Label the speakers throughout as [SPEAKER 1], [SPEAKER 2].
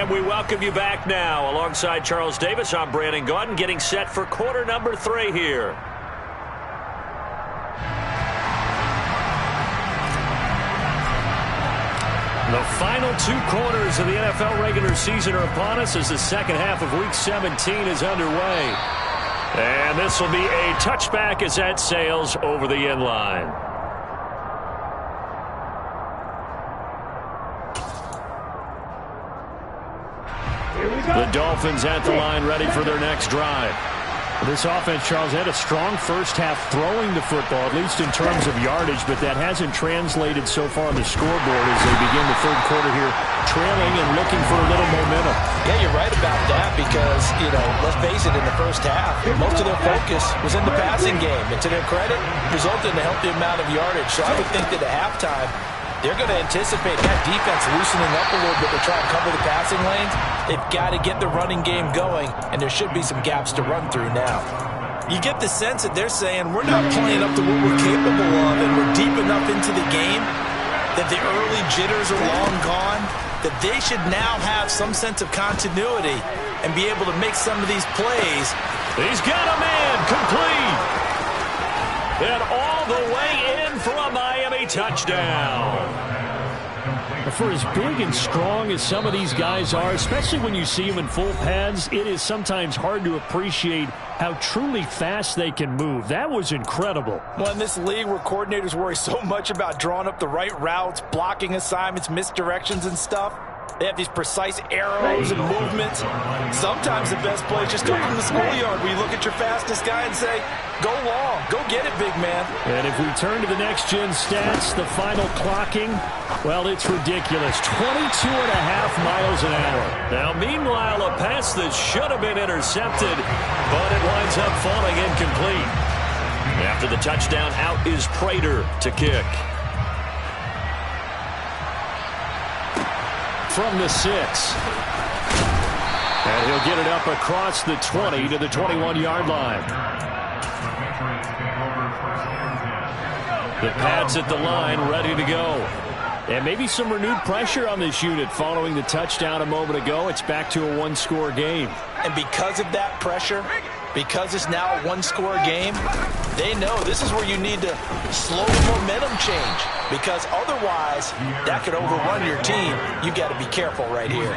[SPEAKER 1] And we welcome you back now. Alongside Charles Davis, I'm Brandon Gaudin, getting set for quarter number 3 here. The final 2 quarters of the NFL regular season are upon us as the second half of Week 17 is underway. And this will be a touchback as that sails over the end line. The Dolphins at the line, ready for their next drive.
[SPEAKER 2] This offense, Charles, had a strong first half throwing the football, at least in terms of yardage, but that hasn't translated so far on the scoreboard as they begin the third quarter here, trailing and looking for a little momentum.
[SPEAKER 3] Yeah, you're right about that because, let's face it, in the first half, most of their focus was in the passing game. And to their credit, resulted in a healthy amount of yardage. So I would think that at halftime, they're going to anticipate that defense loosening up a little bit to try and cover the passing lanes. They've got to get the running game going, and there should be some gaps to run through now. You get the sense that they're saying we're not playing up to what we're capable of, and we're deep enough into the game that the early jitters are long gone, that they should now have some sense of continuity and be able to make some of these plays.
[SPEAKER 1] He's got a man complete. And all the way in for a Miami touchdown.
[SPEAKER 2] For as big and strong as some of these guys are, especially when you see them in full pads, it is sometimes hard to appreciate how truly fast they can move. That was incredible.
[SPEAKER 3] Well, in this league where coordinators worry so much about drawing up the right routes, blocking assignments, misdirections and stuff, they have these precise arrows and movements. Sometimes the best play is just go from the schoolyard where you look at your fastest guy and say, go long, go get it, big man.
[SPEAKER 2] And if we turn to the next-gen stats, the final clocking, well, it's ridiculous. 22.5 miles an hour.
[SPEAKER 1] Now, meanwhile, a pass that should have been intercepted, but it winds up falling incomplete. After the touchdown, out is Prater to kick.
[SPEAKER 2] From the 6. And he'll get it up across the 20 to the 21-yard line.
[SPEAKER 1] The Pats at the line, ready to go.
[SPEAKER 2] And maybe some renewed pressure on this unit following the touchdown a moment ago. It's back to a one-score game.
[SPEAKER 3] And because of that pressure, because it's now a one-score game, they know this is where you need to slow the momentum change. Because otherwise, that could overrun your team. You've got to be careful right here.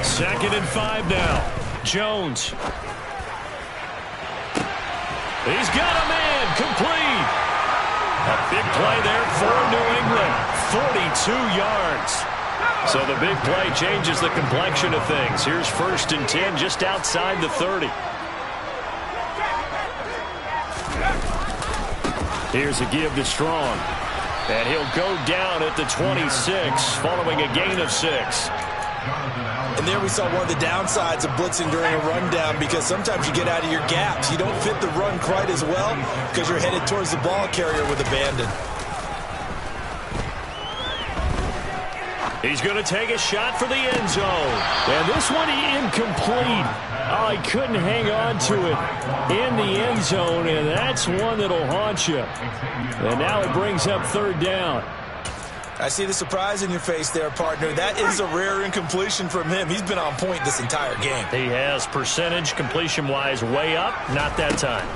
[SPEAKER 1] Second and 5 now. Jones. He's got a man complete. A big play there for New England. 42 yards. So the big play changes the complexion of things. Here's 1st and 10 just outside the 30.
[SPEAKER 2] Here's a give to Strong.
[SPEAKER 1] And he'll go down at the 26 following a gain of 6.
[SPEAKER 3] And there we saw one of the downsides of blitzing during a rundown because sometimes you get out of your gaps. You don't fit the run quite as well because you're headed towards the ball carrier with abandon.
[SPEAKER 1] He's going to take a shot for the end zone.
[SPEAKER 2] And this one incomplete. Oh, he couldn't hang on to it in the end zone, and that's one that'll haunt you. And now it brings up 3rd down.
[SPEAKER 3] I see the surprise in your face there, partner. That is a rare incompletion from him. He's been on point this entire game.
[SPEAKER 1] He has percentage completion-wise way up. Not that time.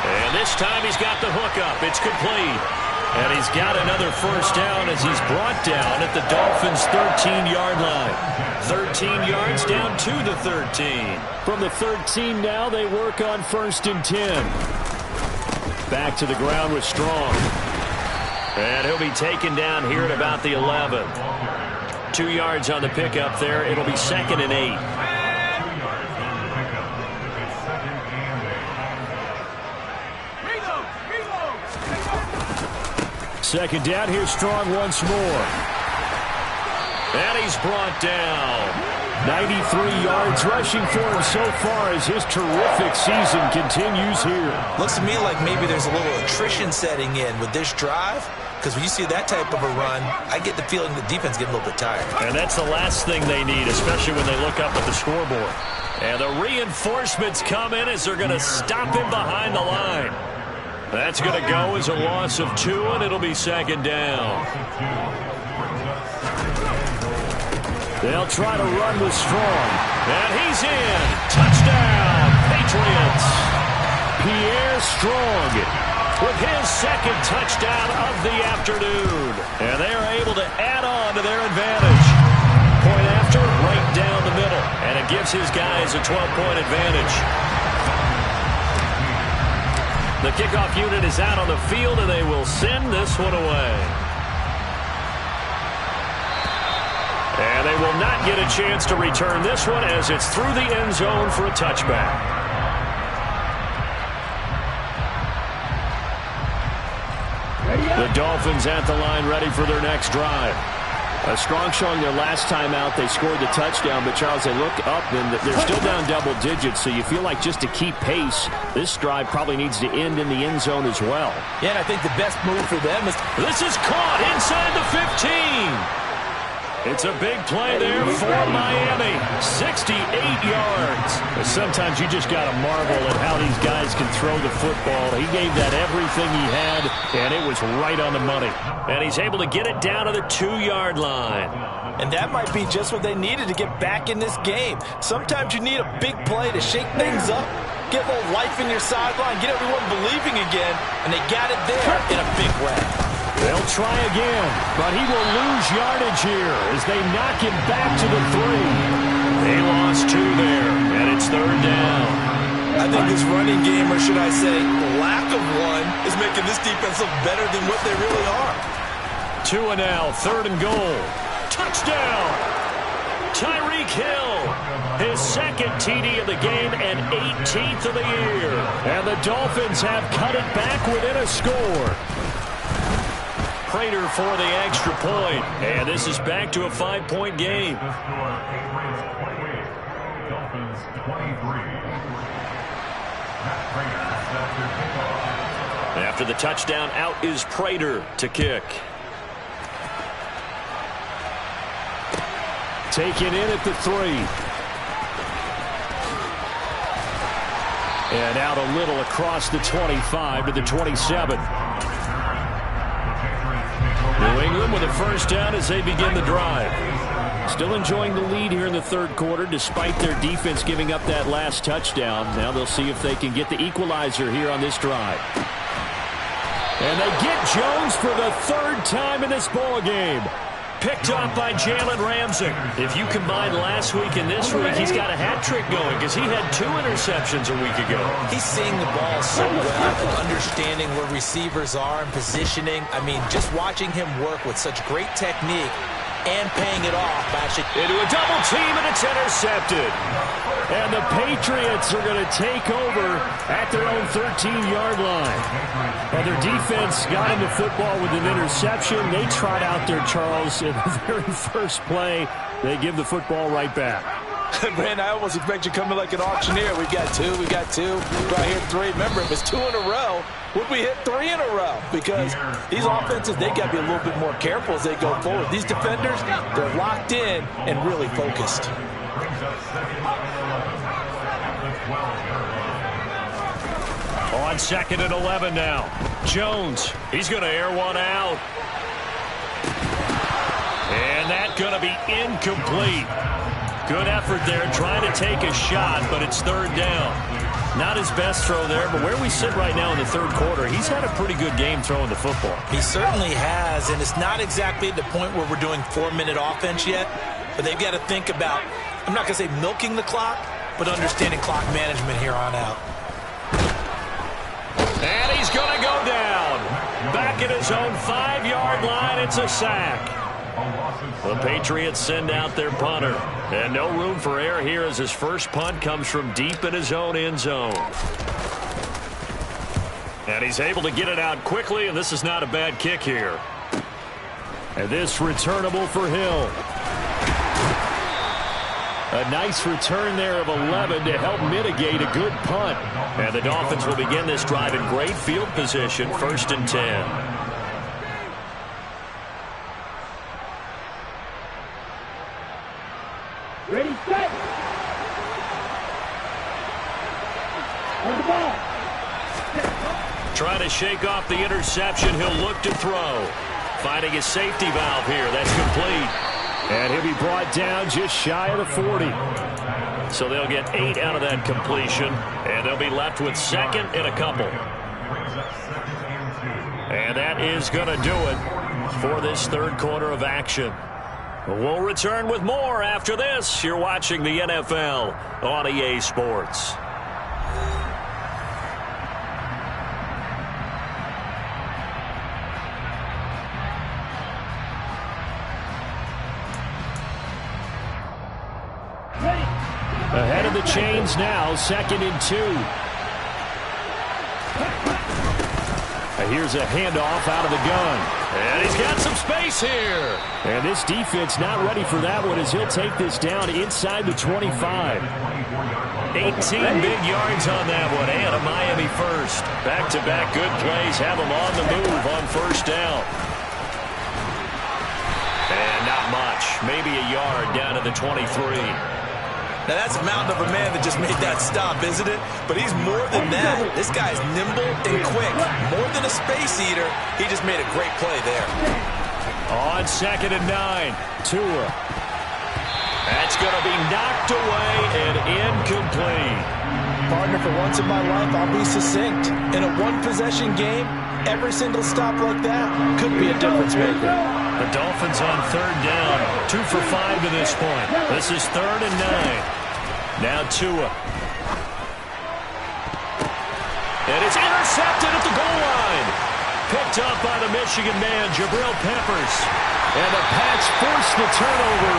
[SPEAKER 1] And this time he's got the hook up. It's complete. And he's got another 1st down as he's brought down at the Dolphins' 13-yard line. 13 yards down to the 13.
[SPEAKER 2] From the 13 now, they work on 1st and 10. Back to the ground with Strong.
[SPEAKER 1] And he'll be taken down here at about the 11. 2 yards on the pickup there. It'll be 2nd and 8.
[SPEAKER 2] Second down, here's Strong once more.
[SPEAKER 1] And he's brought down.
[SPEAKER 2] 93 yards rushing for him so far as his terrific season continues here.
[SPEAKER 3] Looks to me like maybe there's a little attrition setting in with this drive. Because when you see that type of a run, I get the feeling the defense getting a little bit tired.
[SPEAKER 1] And that's the last thing they need, especially when they look up at the scoreboard. And the reinforcements come in as they're going to stop him behind the line. That's going to go as a loss of 2, and it'll be second down.
[SPEAKER 2] They'll try to run with Strong.
[SPEAKER 1] And he's in. Touchdown, Patriots.
[SPEAKER 2] Pierre Strong
[SPEAKER 1] with his second touchdown of the afternoon. And they are able to add on to their advantage. Point after, right down the middle. And it gives his guys a 12-point advantage. The kickoff unit is out on the field, and they will send this one away. And they will not get a chance to return this one as it's through the end zone for a touchback. The Dolphins at the line ready for their next drive.
[SPEAKER 2] Strong showing their last time out. They scored the touchdown, but Charles, they look up and they're still down double digits, so you feel like just to keep pace, this drive probably needs to end in the end zone as well.
[SPEAKER 3] Yeah, and I think the best move for them is...
[SPEAKER 1] This is caught inside the 15. It's a big play there for Miami. 68 yards.
[SPEAKER 2] Sometimes you just got to marvel at how these guys can throw the football. He gave that everything he had, and it was right on the money.
[SPEAKER 1] And he's able to get it down to the 2-yard line.
[SPEAKER 3] And that might be just what they needed to get back in this game. Sometimes you need a big play to shake things up, get a little life in your sideline, get everyone believing again, and they got it there in a big way.
[SPEAKER 2] They'll try again, but he will lose yardage here as they knock him back to the 3.
[SPEAKER 1] They lost 2 there, and it's third down.
[SPEAKER 3] I think this running game, or should I say lack of one, is making this defense look better than what they really are.
[SPEAKER 1] 2 and now, third and goal. Touchdown! Tyreek Hill, his second TD of the game and 18th of the year.
[SPEAKER 2] And the Dolphins have cut it back within a score.
[SPEAKER 1] Prater for the extra point. And this is back to a 5-point game. After the touchdown, out is Prater to kick.
[SPEAKER 2] Taken in at the 3. And out a little across the 25 to the 27.
[SPEAKER 1] New England with a first down as they begin the drive.
[SPEAKER 2] Still enjoying the lead here in the third quarter despite their defense giving up that last touchdown. Now they'll see if they can get the equalizer here on this drive. And they get Jones for the third time in this ball game.
[SPEAKER 1] Picked off by Jalen Ramsey. If you combine last week and this week, he's got a hat trick going because he had 2 interceptions a week ago.
[SPEAKER 3] He's seeing the ball so well and understanding where receivers are and positioning. I mean, just watching him work with such great technique and paying it off.
[SPEAKER 1] Into a double team, and it's intercepted.
[SPEAKER 2] And the Patriots are going to take over at their own 13-yard line. Well, their defense got into football with an interception. They trot out there, Charles, in the very first play. They give the football right back.
[SPEAKER 3] Brand, I almost expect you coming like an auctioneer. We got 2, we got 2. Do I hear 3? Remember, if it's 2 in a row, would we hit 3 in a row? Because these offenses, they got to be a little bit more careful as they go forward. These defenders, they're locked in and really focused.
[SPEAKER 1] On second and 11 now. Jones, he's going to air one out. And that's going to be incomplete. Good effort there, trying to take a shot, but it's third down. Not his best throw there, but where we sit right now in the third quarter, he's had a pretty good game throwing the football.
[SPEAKER 3] He certainly has, and it's not exactly at the point where we're doing 4-minute offense yet, but they've got to think about, I'm not going to say milking the clock, but understanding clock management here on out.
[SPEAKER 1] And he's going to go down. Back at his own 5-yard line, it's a sack. The Patriots send out their punter. And no room for error here as his first punt comes from deep in his own end zone. And he's able to get it out quickly, and this is not a bad kick here.
[SPEAKER 2] And this returnable for Hill. A nice return there of 11 to help mitigate a good punt.
[SPEAKER 1] And the Dolphins will begin this drive in great field position, 1st and 10.
[SPEAKER 4] Ready, set. On the ball.
[SPEAKER 1] Trying to shake off the interception. He'll look to throw. Finding a safety valve here. That's complete.
[SPEAKER 2] And he'll be brought down just shy of the 40.
[SPEAKER 1] So they'll get 8 out of that completion. And they'll be left with second and a couple. And that is going to do it for this third quarter of action. We'll return with more after this. You're watching the NFL on EA Sports.
[SPEAKER 2] Ahead of the chains now, 2nd and 2. Here's a handoff out of the gun.
[SPEAKER 1] And he's got some space here.
[SPEAKER 2] And this defense not ready for that one as he'll take this down inside the 25.
[SPEAKER 1] 18 big yards on that one, and a Miami first. Back-to-back good plays have them on the move on first down. And not much, maybe a yard down to the 23.
[SPEAKER 3] Now, that's a mountain of a man that just made that stop, isn't it? But he's more than that. This guy's nimble and quick. More than a space eater, he just made a great play there.
[SPEAKER 2] On 2nd and 9, Tua.
[SPEAKER 1] That's going to be knocked away and incomplete.
[SPEAKER 3] Partner, for once in my life, I'll be succinct. In a one-possession game, every single stop like that could be a difference maker.
[SPEAKER 1] The Dolphins on third down, 2 for 5 to this point. This is 3rd and 9. Now Tua. And it's intercepted at the goal line. Picked up by the Michigan man, Jabril Peppers. And the Pats force the turnover.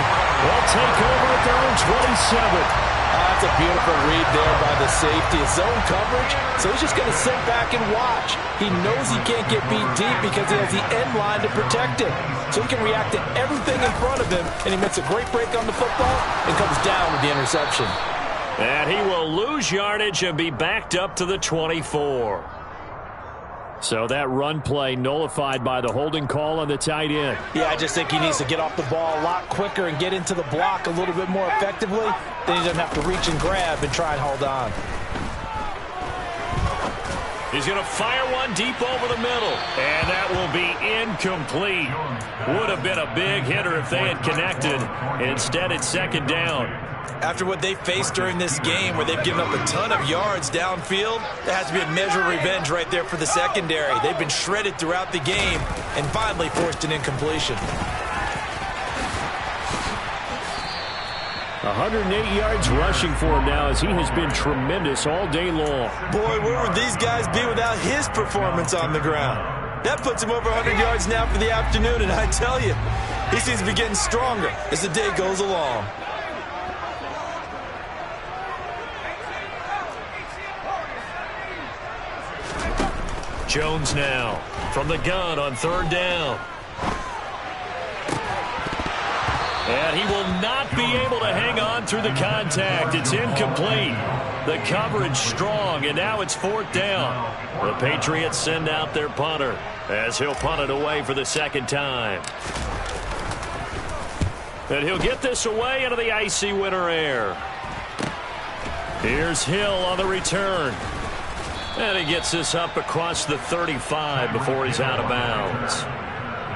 [SPEAKER 1] They'll take over at their own 27.
[SPEAKER 3] That's a beautiful read there by the safety. It's zone coverage, so he's just going to sit back and watch. He knows he can't get beat deep because he has the end line to protect him. So he can react to everything in front of him, and he makes a great break on the football and comes down with the interception.
[SPEAKER 1] And he will lose yardage and be backed up to the 24.
[SPEAKER 2] So that run play nullified by the holding call on the tight end.
[SPEAKER 3] Yeah, I just think he needs to get off the ball a lot quicker and get into the block a little bit more effectively. Then he doesn't have to reach and grab and try and hold on.
[SPEAKER 1] He's going to fire one deep over the middle. And that will be incomplete. Would have been a big hitter if they had connected. Instead, it's 2nd down.
[SPEAKER 3] After what they faced during this game where they've given up a ton of yards downfield, there has to be a measure of revenge right there for the secondary. They've been shredded throughout the game and finally forced an incompletion.
[SPEAKER 2] 108 yards rushing for him now as he has been tremendous all day long.
[SPEAKER 3] Boy, where would these guys be without his performance on the ground? That puts him over 100 yards now for the afternoon, and I tell you, he seems to be getting stronger as the day goes along.
[SPEAKER 1] Jones now from the gun on 3rd down. And he will not be able to hang on through the contact. It's incomplete. The coverage strong, and now it's 4th down. The Patriots send out their punter as he'll punt it away for the 2nd time. And he'll get this away into the icy winter air. Here's Hill on the return. And he gets this up across the 35 before he's out of bounds.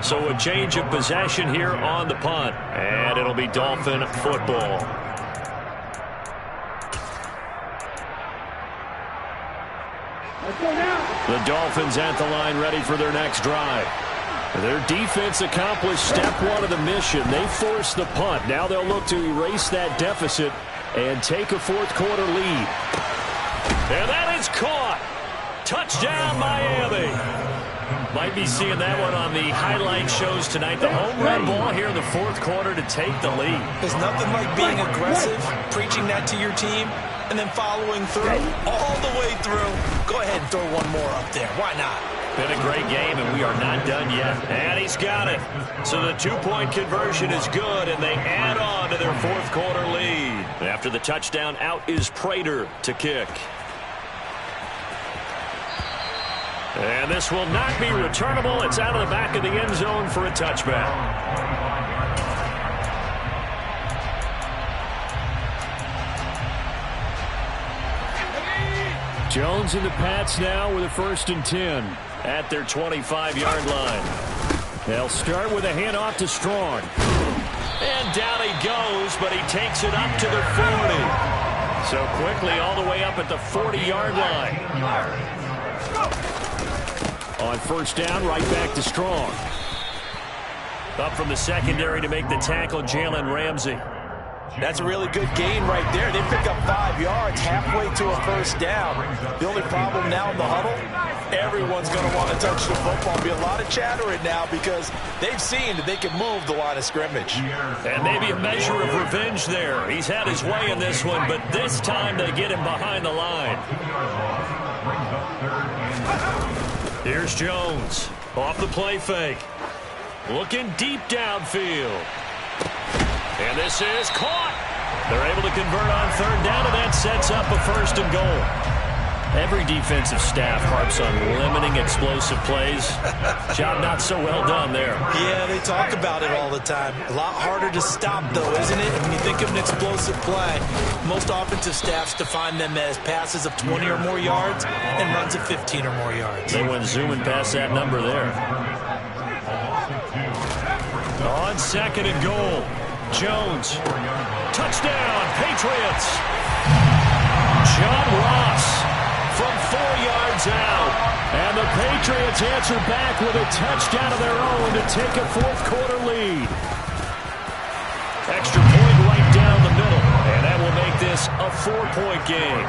[SPEAKER 1] So a change of possession here on the punt. And it'll be Dolphin football. The Dolphins at the line ready for their next drive. Their defense accomplished step 1 of the mission. They forced the punt. Now they'll look to erase that deficit and take a 4th quarter lead. And that is caught. Touchdown, Miami. Might be seeing that one on the highlight shows tonight. The home run ball here in the 4th quarter to take the lead.
[SPEAKER 3] There's nothing like being aggressive, preaching that to your team, and then following through all the way through. Go ahead and throw one more up there. Why not?
[SPEAKER 1] Been a great game, and we are not done yet. And he's got it. So the 2-point conversion is good, and they add on to their 4th quarter lead. After the touchdown, out is Prater to kick. And this will not be returnable. It's out of the back of the end zone for a touchback.
[SPEAKER 2] Jones and the Pats now with a 1st and 10
[SPEAKER 1] at their 25-yard line.
[SPEAKER 2] They'll start with a handoff to Strong.
[SPEAKER 1] And down he goes, but he takes it up to the 40. So quickly all the way up at the 40-yard line.
[SPEAKER 2] On 1st down, right back to Strong.
[SPEAKER 1] Up from the secondary to make the tackle, Jalen Ramsey.
[SPEAKER 3] That's a really good gain right there. They pick up 5 yards halfway to a 1st down. The only problem now in the huddle, everyone's going to want to touch the football. There'll be a lot of chatter in now because they've seen that they can move the line of scrimmage.
[SPEAKER 1] And maybe a measure of revenge there. He's had his way in this one, but this time they get him behind the line. Here's Jones off the play fake. Looking deep downfield. And this is caught. They're able to convert on 3rd down, and that sets up a 1st and goal. Every defensive staff harps on limiting explosive plays. Job not so well done there.
[SPEAKER 3] Yeah, they talk about it all the time. A lot harder to stop, though, isn't it? When you think of an explosive play, most offensive staffs define them as passes of 20 or more yards and runs of 15 or more yards.
[SPEAKER 1] They went zooming past that number there. On 2nd and goal. Jones. Touchdown, Patriots. John Ross from 4 yards out. And the Patriots answer back with a touchdown of their own to take a 4th quarter lead. Extra point right down the middle. And that will make this a 4-point game.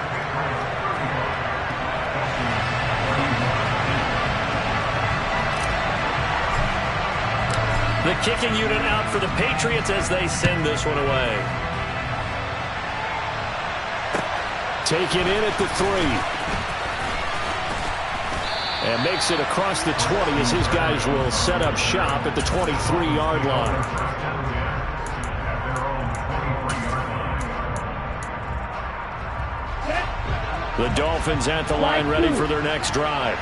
[SPEAKER 1] The kicking unit out for the Patriots as they send this one away.
[SPEAKER 2] Taken in at the 3. And makes it across the 20 as his guys will set up shop at the 23-yard line. The Dolphins at the line ready for their next drive.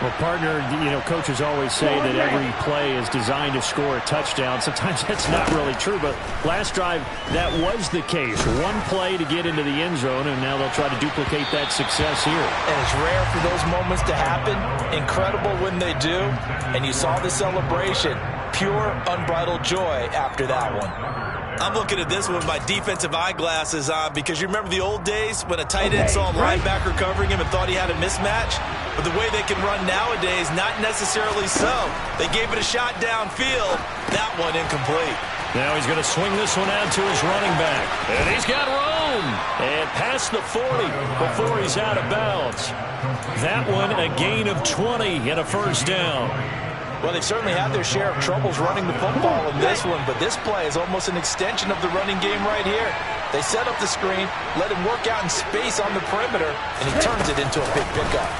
[SPEAKER 2] Well, partner, coaches always say that every play is designed to score a touchdown. Sometimes that's not really true, but last drive, that was the case. One play to get into the end zone, and now they'll try to duplicate that success here.
[SPEAKER 3] And it's rare for those moments to happen. Incredible when they do. And you saw the celebration. Pure, unbridled joy after that one. I'm looking at this one with my defensive eyeglasses on because you remember the old days when a tight end saw a linebacker covering him and thought he had a mismatch? But the way they can run nowadays, not necessarily so. They gave it a shot downfield. That one incomplete.
[SPEAKER 1] Now he's going to swing this one out to his running back. And he's got room. And past the 40 before he's out of bounds. That one a gain of 20 and a 1st down.
[SPEAKER 3] Well, they've certainly had their share of troubles running the football in this one, but this play is almost an extension of the running game right here. They set up the screen, let him work out in space on the perimeter, and he turns it into a big pickup.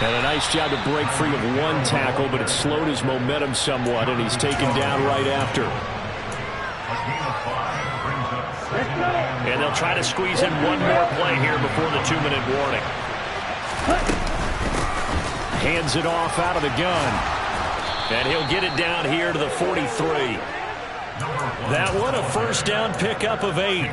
[SPEAKER 2] And a nice job to break free of one tackle, but it slowed his momentum somewhat, and he's taken down right after.
[SPEAKER 1] And they'll try to squeeze in one more play here before the 2-minute warning.
[SPEAKER 2] Hands it off out of the gun.
[SPEAKER 1] And he'll get it down here to the 43. That one a 1st down pickup of 8.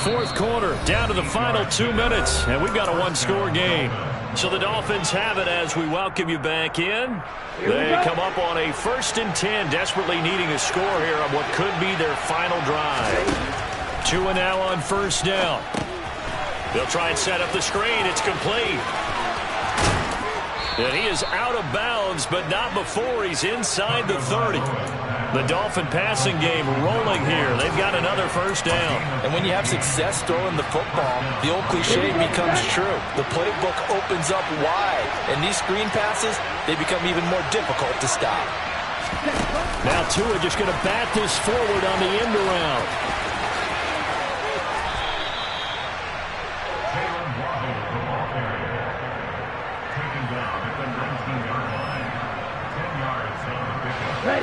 [SPEAKER 1] 4th quarter, down to the final 2 minutes, and we've got a 1-score game. So the Dolphins have it as we welcome you back in. They come up on a 1st and 10, desperately needing a score here on what could be their final drive. 2 and now on 1st down. They'll try and set up the screen. It's complete. And he is out of bounds, but not before he's inside the 30. The Dolphin passing game rolling here. They've got another 1st down.
[SPEAKER 3] And when you have success throwing the football, the old cliche becomes true. The playbook opens up wide. And these screen passes, they become even more difficult to stop.
[SPEAKER 2] Now Tua just going to bat this forward on the end around.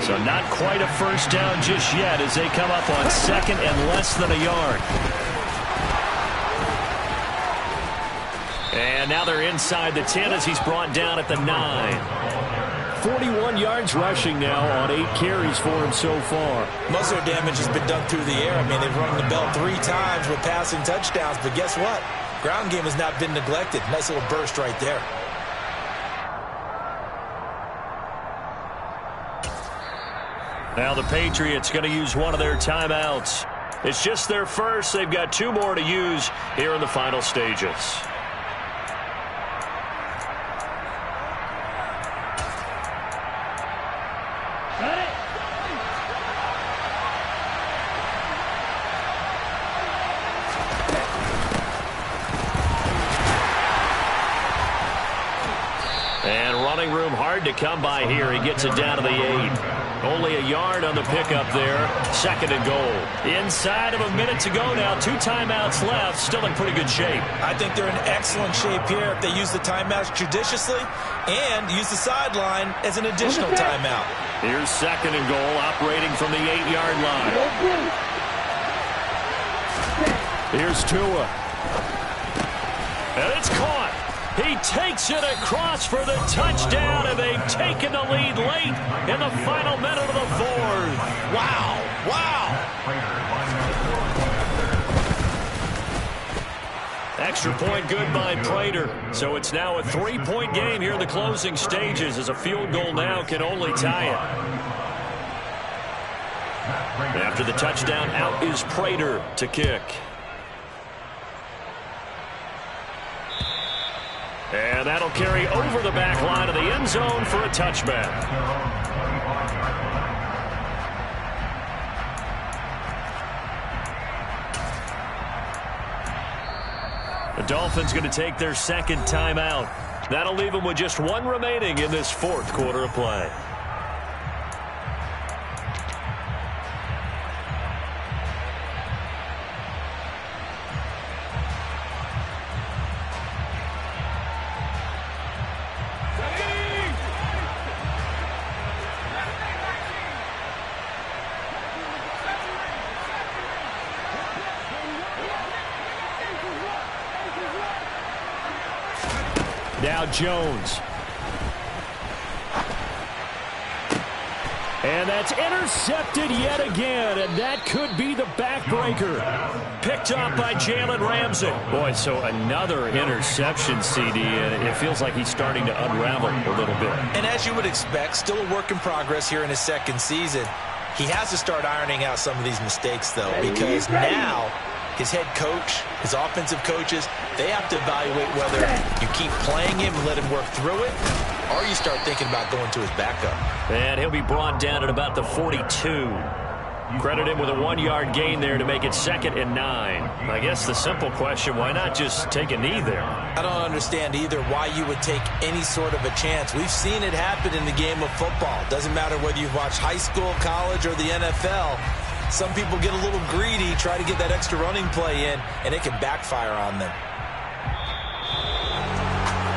[SPEAKER 1] So not quite a 1st down just yet as they come up on 2nd and less than a yard. And now they're inside the 10 as he's brought down at the 9.
[SPEAKER 2] 41 yards rushing now on 8 carries for him so far.
[SPEAKER 3] Most of their damage has been done through the air. I mean, they've rung the bell 3 times with passing touchdowns, but guess what? Ground game has not been neglected. Nice little burst right there.
[SPEAKER 1] Now the Patriots going to use one of their timeouts. It's just their first. They've got 2 more to use here in the final stages. And running room hard to come by here. He gets it down to the 8. Only a yard on the pickup there. 2nd and goal. Inside of a minute to go now. 2 timeouts left. Still in pretty good shape.
[SPEAKER 3] I think they're in excellent shape here if they use the timeouts judiciously and use the sideline as an additional timeout.
[SPEAKER 1] Here's 2nd and goal, operating from the 8-yard line.
[SPEAKER 2] Here's Tua.
[SPEAKER 1] And it's caught. He takes it across for the touchdown, and they've taken the lead late in the final minute of the 4th.
[SPEAKER 3] Wow. Wow.
[SPEAKER 1] Extra point good by Prater. So it's now a 3-point game here in the closing stages, as a field goal now can only tie it. After the touchdown, out is Prater to kick. And that'll carry over the back line of the end zone for a touchback. The Dolphins going to take their 2nd timeout. That'll leave them with just 1 remaining in this 4th quarter of play.
[SPEAKER 2] Now Jones. And that's intercepted yet again, and that could be the backbreaker.
[SPEAKER 1] Picked up by Jalen Ramsey.
[SPEAKER 2] Boy, so another interception, CD, and it feels like he's starting to unravel a little bit.
[SPEAKER 3] And as you would expect, still a work in progress here in his 2nd season. He has to start ironing out some of these mistakes, though, because now his head coach, his offensive coaches, they have to evaluate whether you keep playing him and let him work through it, or you start thinking about going to his backup.
[SPEAKER 1] And he'll be brought down at about the 42. Credit him with a 1-yard gain there to make it 2nd and 9. I guess the simple question, why not just take a knee there?
[SPEAKER 3] I don't understand either why you would take any sort of a chance. We've seen it happen in the game of football. Doesn't matter whether you've watched high school, college, or the NFL. Some people get a little greedy, try to get that extra running play in, and it can backfire on them.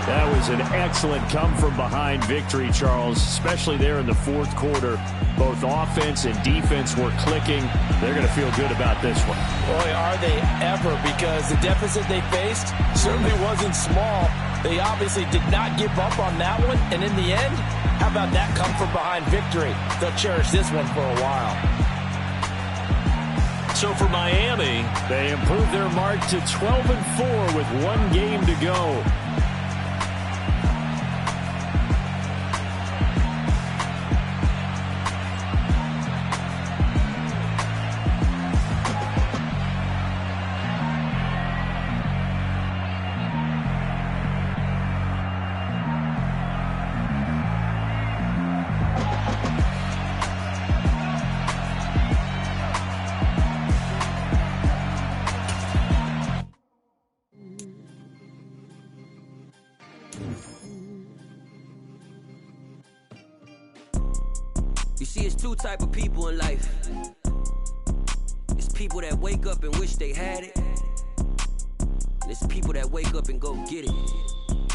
[SPEAKER 2] That was an excellent come-from-behind victory, Charles, especially there in the 4th quarter. Both offense and defense were clicking. They're going to feel good about this one.
[SPEAKER 3] Boy, are they ever, because the deficit they faced certainly wasn't small. They obviously did not give up on that one, and in the end, how about that come-from-behind victory? They'll cherish this one for a while.
[SPEAKER 1] So for Miami,
[SPEAKER 2] they improved their mark to 12-4 with 1 game to go.
[SPEAKER 4] You see, it's 2 type of people in life. It's people that wake up and wish they had it. And it's people that wake up and go get it.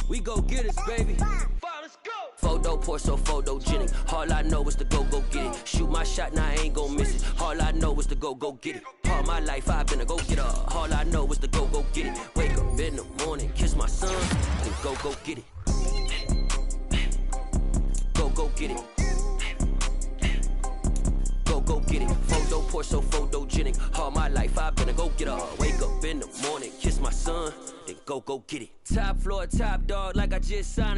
[SPEAKER 4] We go get it, baby. Let's go. Photo pour so photogenic. All I know is to go get it. Shoot my shot, now I ain't gon' miss it. All I know is to go get it. All my life I've been a go-getter. All I know is to go get it. Wake up in the morning, kiss my son, and go get it. Go get it. my son, then go get it. Top floor, top dog, like I just signed.